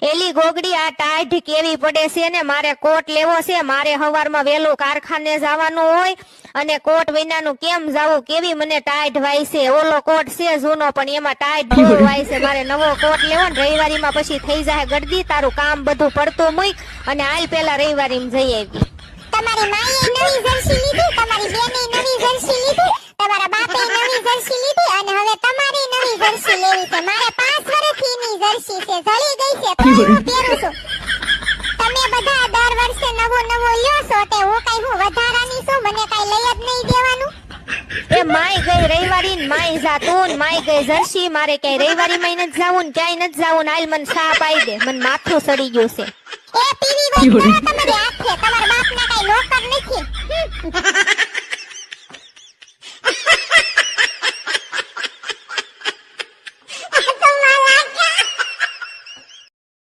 એલી ગોગડી આ ટાઢ કેવી પડે છે ને, મારે કોટ લેવો છે, મારે સવારમાં વહેલું કારખાને જવાનું હોય અને કોટ વિનાનું કેમ જાવું, કેવી મને ટાઢ વાય છે. ઓલો કોટ છે જૂનો પણ એમાં ટાઢ બહુ વાય છે, મારે નવો કોટ લેવો ને રવિવારીમાં પછી થઈ જાય ગડદી. તારું કામ બધું પડતું મૂક અને હાલ પેલા રવિવારીમાં જઈ આવી. તમારી માએ નવી જર્સી લીધી, તમારી બેને નવી જર્સી લીધી, તમારા બાપે નવી જર્સી લીધી અને હવે તમારે નવી જર્સી લેવી છે. મારે 5 વર્ષથી ની જર્સી છે, જળી ગઈ છે તો હું પહેરું છું. તમે બધા દર વર્ષે નવો નવો લ્યો છો તે હું વધારાની છું, મને કઈ લઈ જ નહીં દેવાનું. એ માય ગઈ રવિવારી ને માય જા તું ને માય ગઈ જર્સી, મારે ક્યાંય રવિવારી માં નથી જાવું ને ક્યાંય નથી જાવું. હાલ મને સા પાઈ દે, મને માથું સડી ગયું છે. એ પીવી હોય તમારી હાથે, તમારા બાપના કઈ નોકર નથી.